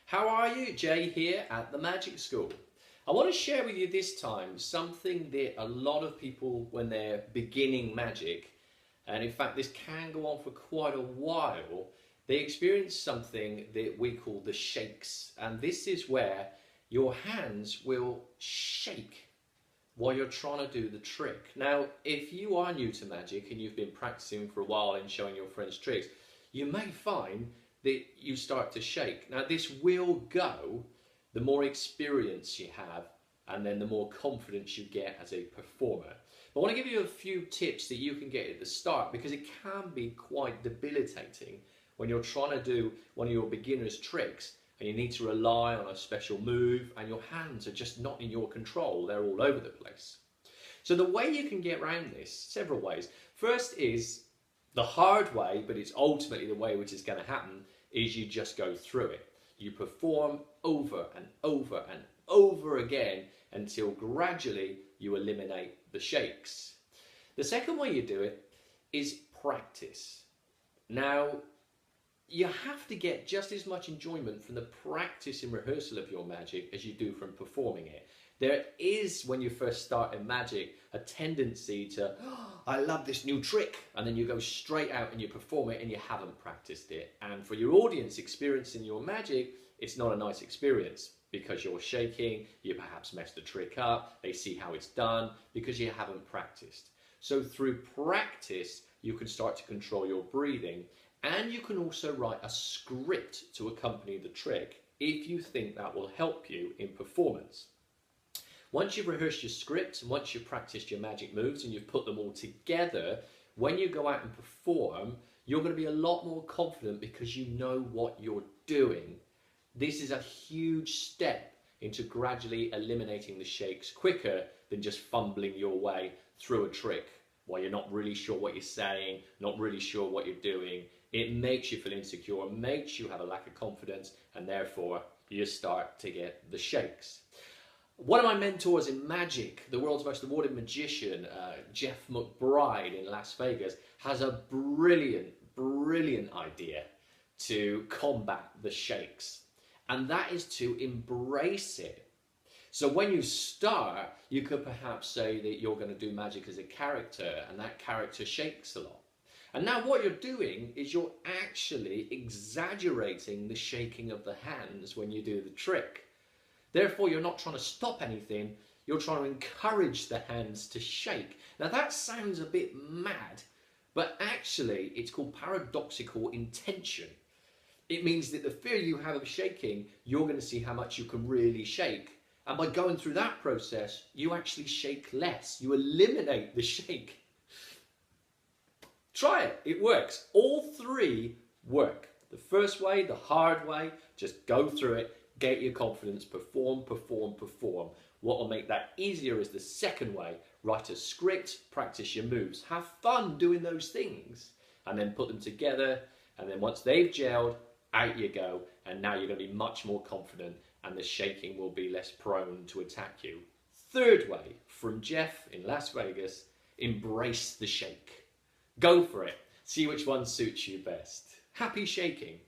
How are you? Jay here at the Magic School. I want to share with you this time something that a lot of people, when they're beginning magic, and in fact this can go on for quite a while, they experience something that we call the shakes. And this is where your hands will shake while you're trying to do the trick. Now, if you are new to magic and you've been practicing for a while and showing your friends tricks, you may find that you start to shake. Now, this will go the more experience you have and then the more confidence you get as a performer. But I want to give you a few tips that you can get at the start, because it can be quite debilitating when you're trying to do one of your beginner's tricks and you need to rely on a special move and your hands are just not in your control. They're all over the place. So the way you can get around this, several ways. First is the hard way, but it's ultimately the way which is going to happen, is you just go through it. You perform over and over and over again until gradually you eliminate the shakes. The second way you do it is practice. Now, you have to get just as much enjoyment from the practice and rehearsal of your magic as you do from performing it. There is, when you first start in magic, a tendency to, oh, I love this new trick, and then you go straight out and you perform it and you haven't practiced it. And for your audience experiencing your magic, it's not a nice experience because you're shaking, you perhaps messed the trick up, they see how it's done because you haven't practiced. So through practice, you can start to control your breathing, and you can also write a script to accompany the trick if you think that will help you in performance. Once you've rehearsed your script and once you've practiced your magic moves and you've put them all together, when you go out and perform, you're going to be a lot more confident because you know what you're doing. This is a huge step into gradually eliminating the shakes quicker than just fumbling your way through a trick while you're not really sure what you're saying, not really sure what you're doing. It makes you feel insecure, makes you have a lack of confidence, and therefore you start to get the shakes. One of my mentors in magic, the world's most awarded magician, Jeff McBride in Las Vegas, has a brilliant idea to combat the shakes. And that is to embrace it. So when you start, you could perhaps say that you're going to do magic as a character, and that character shakes a lot. And now what you're doing is you're actually exaggerating the shaking of the hands when you do the trick. Therefore, you're not trying to stop anything, you're trying to encourage the hands to shake. Now that sounds a bit mad, but actually it's called paradoxical intention. It means that the fear you have of shaking, you're going to see how much you can really shake. And by going through that process, you actually shake less. You eliminate the shake. Try it, it works. All three work. The first way, the hard way, just go through it, get your confidence, perform, perform, perform. What will make that easier is the second way. Write a script, practice your moves. Have fun doing those things, and then put them together, and then once they've gelled, out you go, and now you're going to be much more confident and the shaking will be less prone to attack you. Third way, from Jeff in Las Vegas, embrace the shake. Go for it. See which one suits you best. Happy shaking.